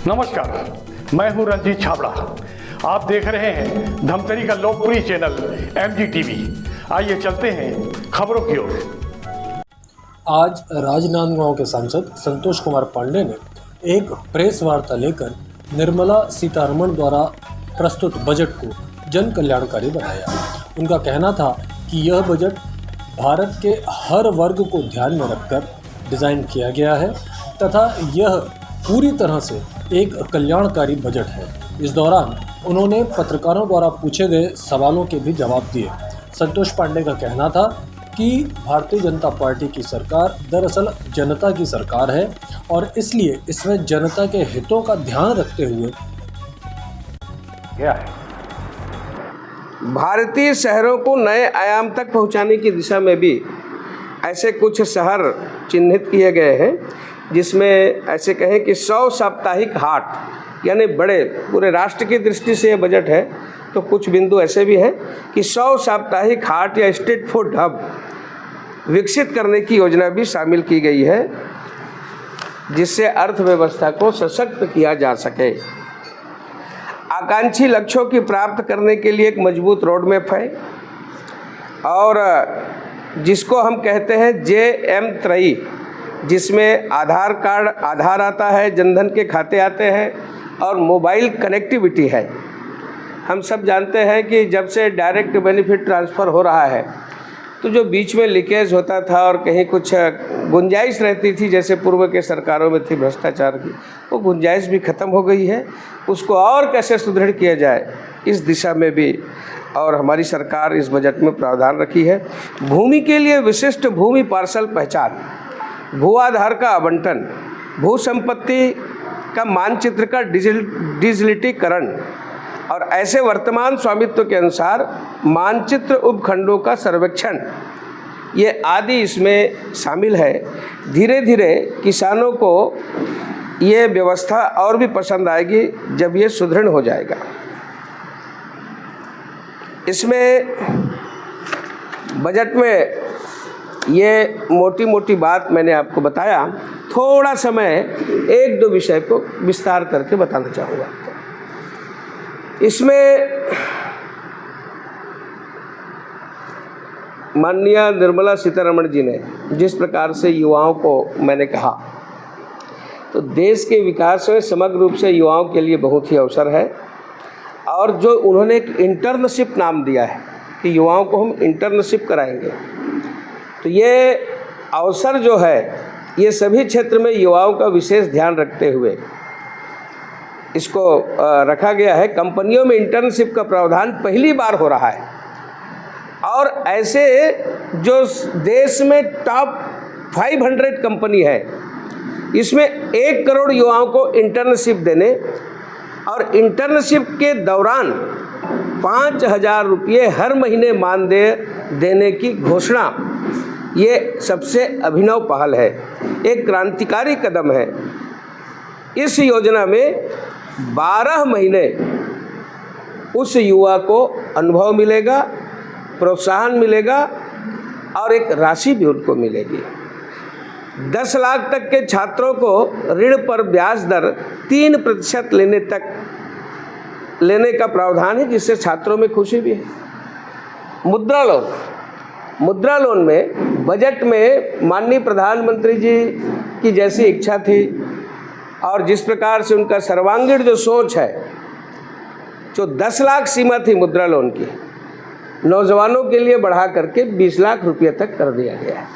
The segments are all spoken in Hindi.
नमस्कार, मैं हूं रंजीत छाबड़ा। आप देख रहे हैं धमतरी का लोकप्रिय चैनल MGTV। आइए चलते हैं खबरों की ओर। आज राजनांदगांव के सांसद संतोष कुमार पांडे ने एक प्रेस वार्ता लेकर निर्मला सीतारमण द्वारा प्रस्तुत बजट को जन कल्याणकारी बताया। उनका कहना था कि यह बजट भारत के हर वर्ग को ध्यान में रखकर डिज़ाइन किया गया है तथा यह पूरी तरह से एक कल्याणकारी बजट है। इस दौरान उन्होंने पत्रकारों द्वारा पूछे गए सवालों के भी जवाब दिए। संतोष पांडे का कहना था कि भारतीय जनता पार्टी की सरकार दरअसल जनता की सरकार है और इसलिए इसमें जनता के हितों का ध्यान रखते हुए क्या है भारतीय शहरों को नए आयाम तक पहुंचाने की दिशा में भी ऐसे कुछ शहर चिन्हित किए गए हैं, जिसमें ऐसे कहें कि 100 साप्ताहिक हाट यानी बड़े पूरे राष्ट्र की दृष्टि से ये बजट है, तो कुछ बिंदु ऐसे भी हैं कि 100 साप्ताहिक हाट या स्ट्रीट फूड हब विकसित करने की योजना भी शामिल की गई है, जिससे अर्थव्यवस्था को सशक्त किया जा सके। आकांक्षी लक्ष्यों की प्राप्त करने के लिए एक मजबूत रोड मैप है और जिसको हम कहते हैं JM3, जिसमें आधार कार्ड आधार आता है, जनधन के खाते आते हैं और मोबाइल कनेक्टिविटी है। हम सब जानते हैं कि जब से डायरेक्ट बेनिफिट ट्रांसफ़र हो रहा है तो जो बीच में लीकेज होता था और कहीं कुछ गुंजाइश रहती थी, जैसे पूर्व के सरकारों में थी भ्रष्टाचार की, वो गुंजाइश भी ख़त्म हो गई है। उसको और कैसे सुदृढ़ किया जाए, इस दिशा में भी और हमारी सरकार इस बजट में प्रावधान रखी है। भूमि के लिए विशिष्ट भूमि पार्सल पहचान, भू आधार का आवंटन, भू संपत्ति का मानचित्र का डिजिटलीकरण और ऐसे वर्तमान स्वामित्व के अनुसार मानचित्र उपखंडों का सर्वेक्षण, ये आदि इसमें शामिल है। धीरे धीरे किसानों को ये व्यवस्था और भी पसंद आएगी जब ये सुदृढ़ हो जाएगा। इसमें बजट में ये मोटी मोटी बात मैंने आपको बताया। थोड़ा समय एक दो विषय को विस्तार करके बताना चाहूँगा। इसमें माननीय निर्मला सीतारमण जी ने जिस प्रकार से युवाओं को मैंने कहा, तो देश के विकास में समग्र रूप से युवाओं के लिए बहुत ही अवसर है। और जो उन्होंने एक इंटर्नशिप नाम दिया है कि युवाओं को हम इंटर्नशिप कराएंगे, तो ये अवसर जो है ये सभी क्षेत्र में युवाओं का विशेष ध्यान रखते हुए इसको रखा गया है। कंपनियों में इंटर्नशिप का प्रावधान पहली बार हो रहा है और ऐसे जो देश में टॉप 500 कंपनी है, इसमें 1 करोड़ युवाओं को इंटर्नशिप देने और इंटर्नशिप के दौरान 5,000 रुपये हर महीने मानदेय देने की घोषणा, ये सबसे अभिनव पहल है, एक क्रांतिकारी कदम है। इस योजना में 12 महीने उस युवा को अनुभव मिलेगा, प्रोत्साहन मिलेगा और एक राशि भी उनको मिलेगी। 10 लाख तक के छात्रों को ऋण पर ब्याज दर 3% लेने का प्रावधान है, जिससे छात्रों में खुशी भी है। मुद्रा लोन में बजट में माननीय प्रधानमंत्री जी की जैसी इच्छा थी और जिस प्रकार से उनका सर्वांगीण जो सोच है, जो 10 लाख सीमा थी मुद्रा लोन की, नौजवानों के लिए बढ़ा करके 20 लाख रुपये तक कर दिया गया है।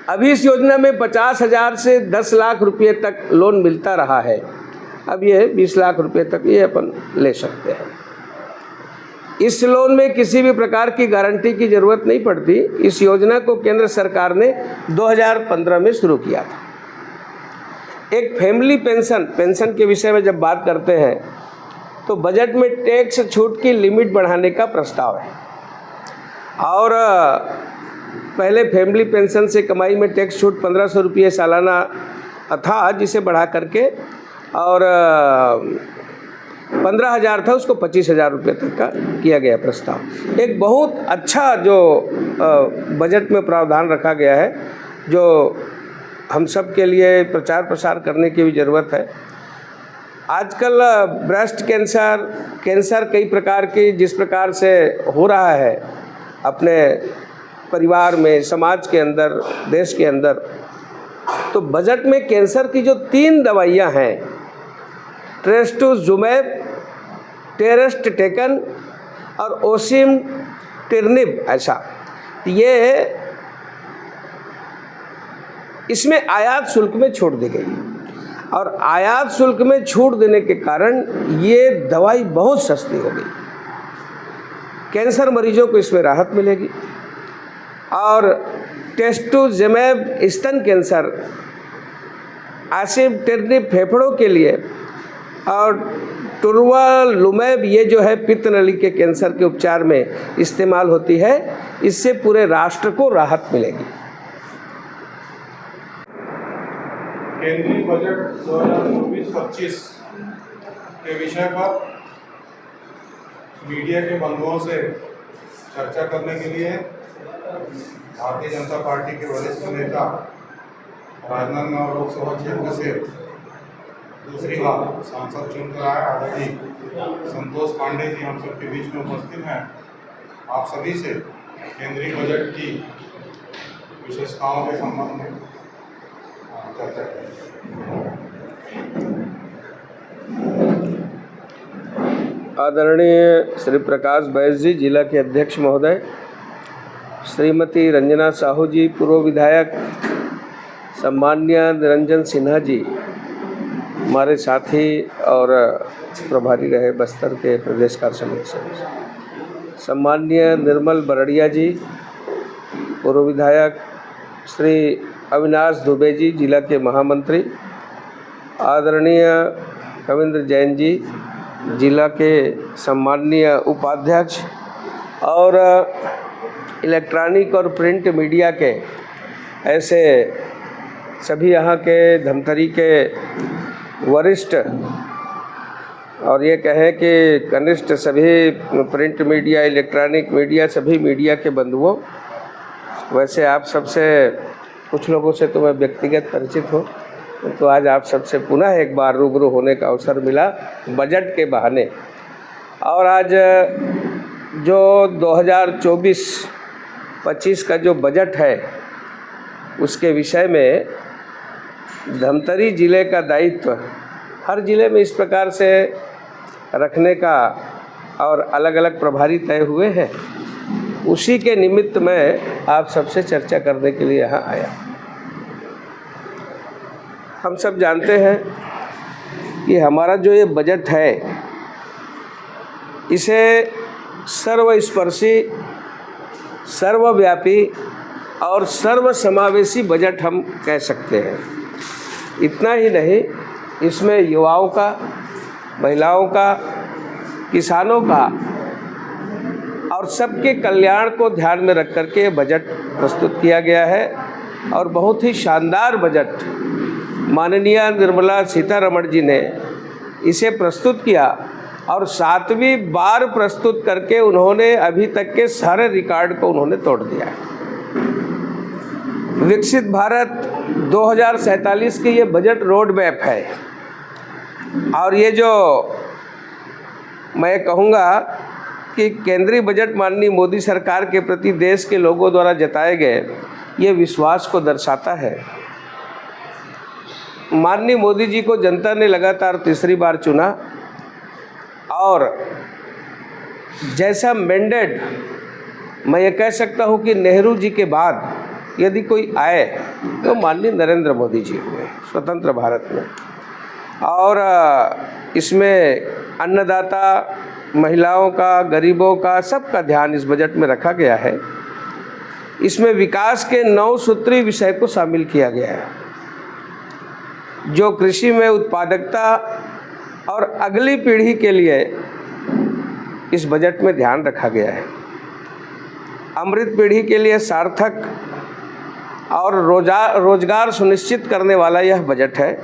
अभी इस योजना में 50,000 से 10 लाख रुपये तक लोन मिलता रहा है, अब ये 20 लाख रुपये तक ये अपन ले सकते हैं। इस लोन में किसी भी प्रकार की गारंटी की ज़रूरत नहीं पड़ती। इस योजना को केंद्र सरकार ने 2015 में शुरू किया था। एक फैमिली पेंशन के विषय में जब बात करते हैं तो बजट में टैक्स छूट की लिमिट बढ़ाने का प्रस्ताव है और पहले फैमिली पेंशन से कमाई में टैक्स छूट 1500 रुपये सालाना था, जिसे बढ़ा करके और 15,000 था, उसको 25,000 रुपये तक का किया गया प्रस्ताव। एक बहुत अच्छा जो बजट में प्रावधान रखा गया है, जो हम सब के लिए प्रचार प्रसार करने की भी ज़रूरत है। आजकल ब्रेस्ट कैंसर कई प्रकार की जिस प्रकार से हो रहा है अपने परिवार में, समाज के अंदर, देश के अंदर, तो बजट में कैंसर की जो 3 दवाइयाँ हैं, ट्रेस्टुजुमैब, टेरेस्टेटन और ओसिमटिरनिब, ऐसा ये इसमें आयात शुल्क में छूट दी गई और आयात शुल्क में छूट देने के कारण ये दवाई बहुत सस्ती हो गई। कैंसर मरीजों को इसमें राहत मिलेगी। और ट्रेस्टुजुमैब स्तन कैंसर, ओसिमटिरनिब फेफड़ों के लिए और टुर्वालुमैब ये जो है पित्त नली के कैंसर के उपचार में इस्तेमाल होती है। इससे पूरे राष्ट्र को राहत मिलेगी। केंद्रीय बजट 2024-25 के विषय पर मीडिया के बंधुओं से चर्चा करने के लिए भारतीय जनता पार्टी के वरिष्ठ नेता राजनांदगांव लोकसभा क्षेत्र से दूसरी बार सांसद चुनकर आए आदरणीय संतोष पांडे जी हम सबके बीच में उपस्थित हैं। आप सभी से केंद्रीय बजट की विशेषताओं के संबंध में चर्चा करें। आदरणीय श्री प्रकाश बैस जी, जिला के अध्यक्ष महोदय, श्रीमती रंजना साहू जी, पूर्व विधायक, सम्मान्य निरंजन सिन्हा जी, हमारे साथी और प्रभारी रहे बस्तर के प्रदेश कार्य समिति सदस्य, सम्मान्य निर्मल बरड़िया जी, पूर्व विधायक, श्री अविनाश दुबे जी, जिला के महामंत्री, आदरणीय कविंद्र जैन जी, जिला के सम्माननीय उपाध्यक्ष, और इलेक्ट्रॉनिक और प्रिंट मीडिया के ऐसे सभी यहाँ के धमतरी के वरिष्ठ और ये कहें कि कनिष्ठ सभी प्रिंट मीडिया, इलेक्ट्रॉनिक मीडिया, सभी मीडिया के बंधुओं, वैसे आप सबसे कुछ लोगों से तो मैं व्यक्तिगत परिचित हूँ, तो आज आप सबसे पुनः एक बार रूबरू होने का अवसर मिला बजट के बहाने। और आज जो 2024-25 का जो बजट है उसके विषय में धमतरी ज़िले का दायित्व हर ज़िले में इस प्रकार से रखने का और अलग अलग प्रभारी तय हुए हैं, उसी के निमित्त मैं आप सबसे चर्चा करने के लिए यहाँ आया। हम सब जानते हैं कि हमारा जो ये बजट है इसे सर्वस्पर्शी, सर्वव्यापी और सर्वसमावेशी बजट हम कह सकते हैं। इतना ही नहीं, इसमें युवाओं का, महिलाओं का, किसानों का और सबके कल्याण को ध्यान में रख करके बजट प्रस्तुत किया गया है। और बहुत ही शानदार बजट माननीय निर्मला सीतारमण जी ने इसे प्रस्तुत किया और 7वीं बार प्रस्तुत करके उन्होंने अभी तक के सारे रिकॉर्ड को उन्होंने तोड़ दिया है। विकसित भारत 2047 की ये बजट रोड मैप है। और ये जो मैं कहूँगा कि केंद्रीय बजट माननीय मोदी सरकार के प्रति देश के लोगों द्वारा जताए गए ये विश्वास को दर्शाता है। माननीय मोदी जी को जनता ने लगातार तीसरी बार चुना और जैसा मैंडेट मैं ये कह सकता हूँ कि नेहरू जी के बाद यदि कोई आए तो माननीय नरेंद्र मोदी जी हुए स्वतंत्र भारत में। और इसमें अन्नदाता, महिलाओं का, गरीबों का, सबका ध्यान इस बजट में रखा गया है। इसमें विकास के 9 सूत्री विषय को शामिल किया गया है, जो कृषि में उत्पादकता और अगली पीढ़ी के लिए इस बजट में ध्यान रखा गया है। अमृत पीढ़ी के लिए सार्थक और रोजगार सुनिश्चित करने वाला यह बजट है।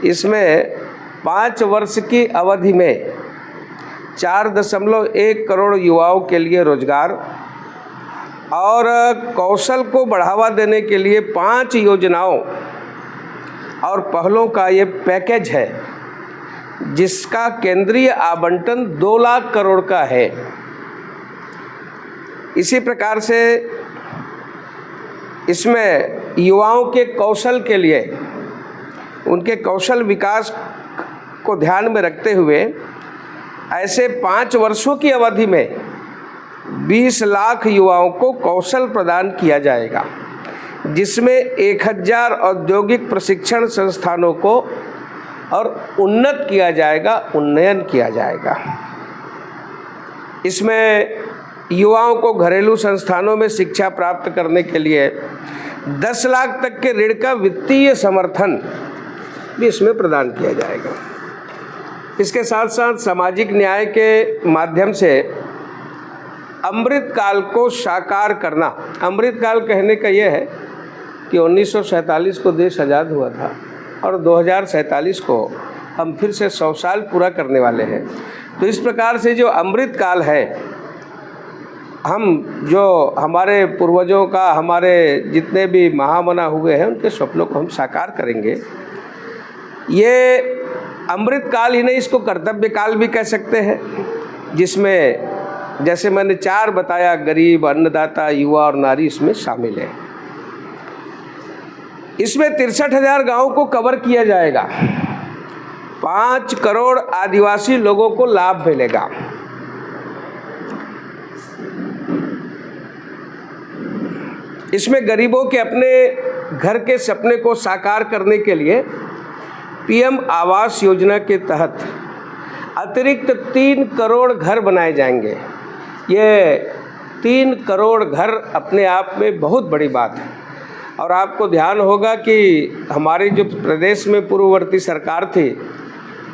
इसमें 5 वर्ष की अवधि में 4.1 करोड़ युवाओं के लिए रोजगार और कौशल को बढ़ावा देने के लिए 5 योजनाओं और पहलों का ये पैकेज है, जिसका केंद्रीय आवंटन 2 लाख करोड़ का है। इसी प्रकार से इसमें युवाओं के कौशल के लिए, उनके कौशल विकास को ध्यान में रखते हुए ऐसे 5 वर्षों की अवधि में 20 लाख युवाओं को कौशल प्रदान किया जाएगा, जिसमें 1000 औद्योगिक प्रशिक्षण संस्थानों को और उन्नत किया जाएगा, उन्नयन किया जाएगा। इसमें युवाओं को घरेलू संस्थानों में शिक्षा प्राप्त करने के लिए 10 लाख तक के ऋण का वित्तीय समर्थन भी इसमें प्रदान किया जाएगा। इसके साथ साथ सामाजिक न्याय के माध्यम से अमृत काल को साकार करना। अमृत काल कहने का यह है कि 1947 को देश आज़ाद हुआ था और 2047 को हम फिर से 100 साल पूरा करने वाले हैं। तो इस प्रकार से जो अमृत काल है, हम जो हमारे पूर्वजों का, हमारे जितने भी महामना हुए हैं, उनके सपनों को हम साकार करेंगे। ये अमृत काल ही नहीं, इसको कर्तव्य काल भी कह सकते हैं, जिसमें जैसे मैंने 4 बताया, गरीब, अन्नदाता, युवा और नारी इसमें शामिल है। इसमें 63,000 गाँव को कवर किया जाएगा। 5 करोड़ आदिवासी लोगों को लाभ मिलेगा। इसमें गरीबों के अपने घर के सपने को साकार करने के लिए पीएम आवास योजना के तहत अतिरिक्त 3 करोड़ घर बनाए जाएंगे। ये 3 करोड़ घर अपने आप में बहुत बड़ी बात है। और आपको ध्यान होगा कि हमारी जो प्रदेश में पूर्ववर्ती सरकार थी,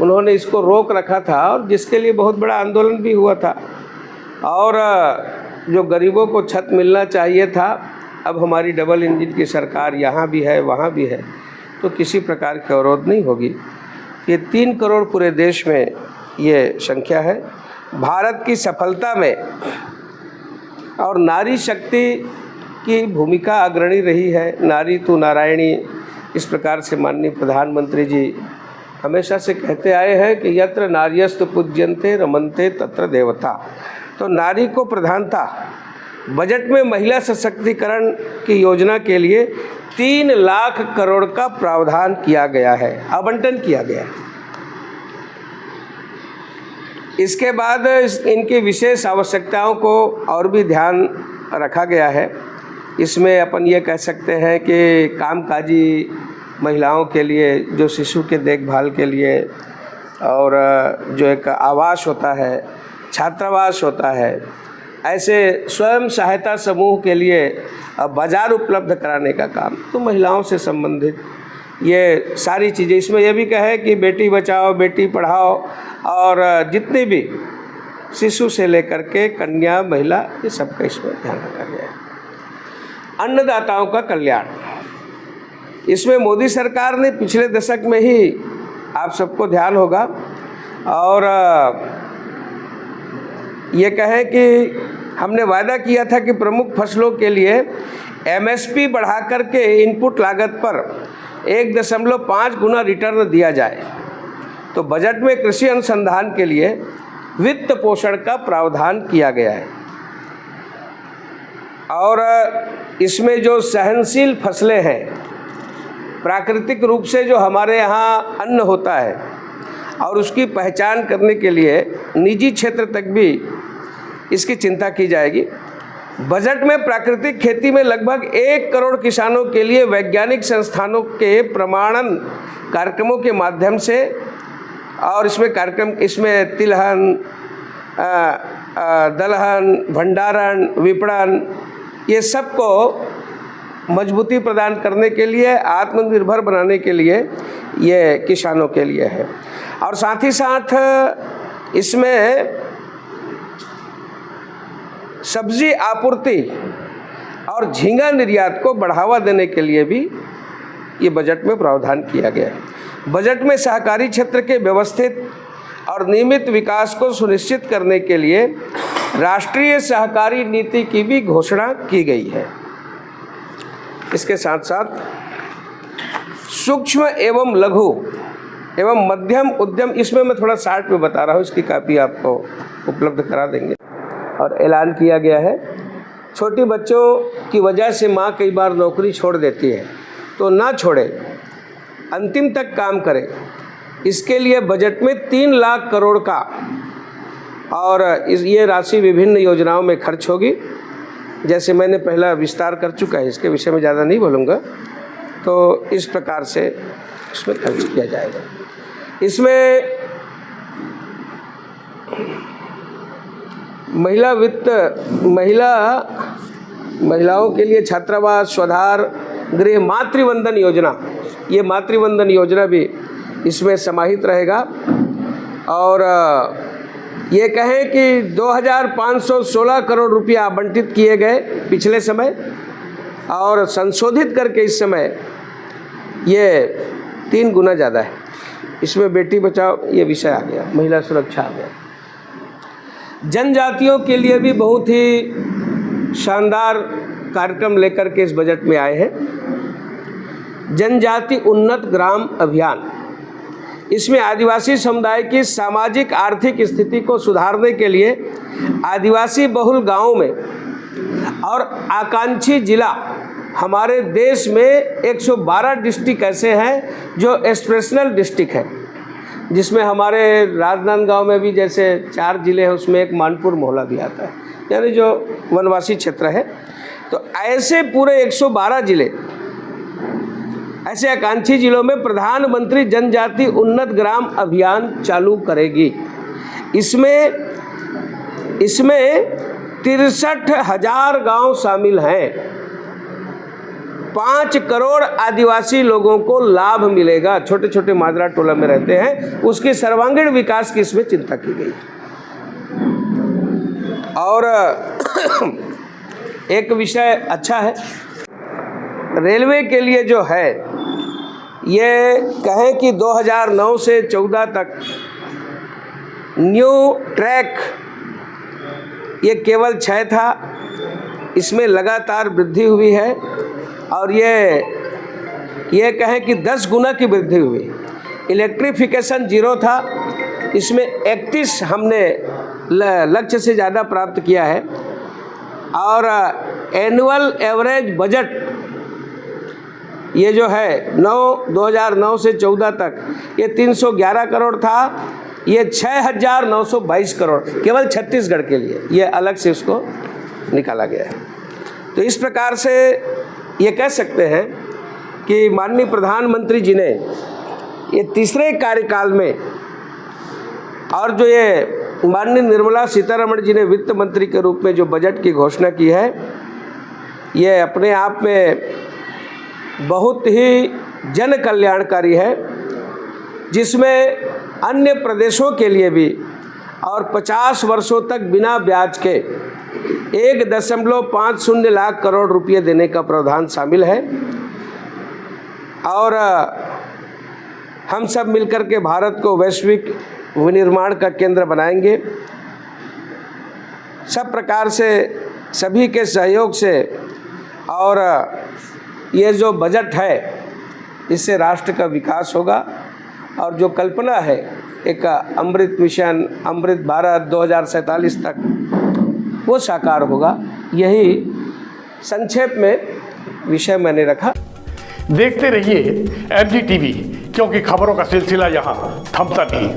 उन्होंने इसको रोक रखा था और जिसके लिए बहुत बड़ा आंदोलन भी हुआ था। और जो गरीबों को छत मिलना चाहिए था, अब हमारी डबल इंजन की सरकार यहाँ भी है, वहाँ भी है, तो किसी प्रकार की अवरोध नहीं होगी। ये 3 करोड़ पूरे देश में ये संख्या है। भारत की सफलता में और नारी शक्ति की भूमिका अग्रणी रही है। नारी तू नारायणी, इस प्रकार से माननीय प्रधानमंत्री जी हमेशा से कहते आए हैं कि यत्र नार्यस्तु पूज्यन्ते रमन्ते तत्र देवता। तो नारी को प्रधानता। बजट में महिला सशक्तिकरण की योजना के लिए 3 लाख करोड़ का प्रावधान किया गया है, आवंटन किया गया है। इसके बाद इनकी विशेष आवश्यकताओं को और भी ध्यान रखा गया है। इसमें अपन ये कह सकते हैं कि कामकाजी महिलाओं के लिए, जो शिशु के देखभाल के लिए, और जो एक आवास होता है, छात्रावास होता है, ऐसे स्वयं सहायता समूह के लिए बाज़ार उपलब्ध कराने का काम, तो महिलाओं से संबंधित ये सारी चीज़ें। इसमें यह भी कहे कि बेटी बचाओ बेटी पढ़ाओ, और जितने भी शिशु से लेकर के कन्या, महिला, ये सबका इसमें ध्यान रखा गया है। अन्नदाताओं का कल्याण, इसमें मोदी सरकार ने पिछले दशक में ही, आप सबको ध्यान होगा, और ये कहें कि हमने वादा किया था कि प्रमुख फसलों के लिए एमएसपी बढ़ा करके इनपुट लागत पर 1.5 गुना रिटर्न दिया जाए। तो बजट में कृषि अनुसंधान के लिए वित्त पोषण का प्रावधान किया गया है। और इसमें जो सहनशील फसलें हैं, प्राकृतिक रूप से जो हमारे यहाँ अन्न होता है, और उसकी पहचान करने के लिए निजी क्षेत्र तक भी इसकी चिंता की जाएगी। बजट में प्राकृतिक खेती में लगभग 1 करोड़ किसानों के लिए वैज्ञानिक संस्थानों के प्रमाणन कार्यक्रमों के माध्यम से, और इसमें तिलहन, दलहन, भंडारण, विपणन, ये सब को मजबूती प्रदान करने के लिए, आत्मनिर्भर बनाने के लिए ये किसानों के लिए है। और साथ ही साथ इसमें सब्जी आपूर्ति और झींगा निर्यात को बढ़ावा देने के लिए भी ये बजट में प्रावधान किया गया है। बजट में सहकारी क्षेत्र के व्यवस्थित और नियमित विकास को सुनिश्चित करने के लिए राष्ट्रीय सहकारी नीति की भी घोषणा की गई है। इसके साथ साथ सूक्ष्म एवं लघु एवं मध्यम उद्यम, इसमें मैं थोड़ा शार्ट में बता रहा हूँ, इसकी कापी आपको उपलब्ध करा देंगे। और ऐलान किया गया है, छोटी बच्चों की वजह से माँ कई बार नौकरी छोड़ देती है, तो ना छोड़े, अंतिम तक काम करे। इसके लिए बजट में 3 लाख करोड़ का और ये राशि विभिन्न योजनाओं में खर्च होगी। जैसे मैंने पहला विस्तार कर चुका है, इसके विषय में ज़्यादा नहीं बोलूँगा। तो इस प्रकार से इसमें खर्च किया जाएगा। इसमें महिलाओं के लिए छात्रावास, स्वाधार गृह, मातृवंदन योजना, ये मातृवंदन योजना भी इसमें समाहित रहेगा। और ये कहें कि 2516 करोड़ रुपया आवंटित किए गए पिछले समय, और संशोधित करके इस समय ये 3 गुना ज़्यादा है। इसमें बेटी बचाओ ये विषय आ गया, महिला सुरक्षा आ गया। जनजातियों के लिए भी बहुत ही शानदार कार्यक्रम लेकर के इस बजट में आए हैं। जनजाति उन्नत ग्राम अभियान, इसमें आदिवासी समुदाय की सामाजिक आर्थिक स्थिति को सुधारने के लिए आदिवासी बहुल गांवों में और आकांक्षी जिला, हमारे देश में 112 डिस्ट्रिक्ट ऐसे हैं जो एस्पिरेशनल डिस्ट्रिक्ट हैं, जिसमें हमारे राजनांदगांव में भी जैसे 4 जिले हैं, उसमें एक मानपुर मोहल्ला भी आता है, यानी जो वनवासी क्षेत्र है। तो ऐसे पूरे 112 जिले, ऐसे आकांक्षी जिलों में प्रधानमंत्री जनजाति उन्नत ग्राम अभियान चालू करेगी। इसमें 63,000 गांव शामिल हैं। 5 करोड़ आदिवासी लोगों को लाभ मिलेगा, छोटे छोटे माजरा टोला में रहते हैं, उसके सर्वांगीण विकास की इसमें चिंता की गई। और एक विषय अच्छा है, रेलवे के लिए जो है, ये कहें कि 2009 से 14 तक न्यू ट्रैक ये केवल 6 था, इसमें लगातार वृद्धि हुई है। और ये कहें कि 10 गुना की वृद्धि हुई। इलेक्ट्रिफिकेशन 0 था, इसमें 31 हमने लक्ष्य से ज़्यादा प्राप्त किया है। और एनुअल एवरेज बजट ये जो है 2009 से 14 तक ये 311 करोड़ था, ये 6,922 करोड़ केवल छत्तीसगढ़ के लिए, ये अलग से उसको निकाला गया है। तो इस प्रकार से ये कह सकते हैं कि माननीय प्रधानमंत्री जी ने ये तीसरे कार्यकाल में, और जो ये माननीय निर्मला सीतारमण जी ने वित्त मंत्री के रूप में जो बजट की घोषणा की है, ये अपने आप में बहुत ही जन कल्याणकारी है, जिसमें अन्य प्रदेशों के लिए भी और 50 वर्षों तक बिना ब्याज के 1.50 लाख करोड़ रुपये देने का प्रावधान शामिल है। और हम सब मिलकर के भारत को वैश्विक विनिर्माण का केंद्र बनाएंगे। सब प्रकार से सभी के सहयोग से, और ये जो बजट है इससे राष्ट्र का विकास होगा। और जो कल्पना है एक अमृत मिशन, अमृत भारत 2047 तक, वो साकार होगा। यही संक्षेप में विषय मैंने रखा। देखते रहिए MG TV, क्योंकि खबरों का सिलसिला यहाँ थमता नहीं।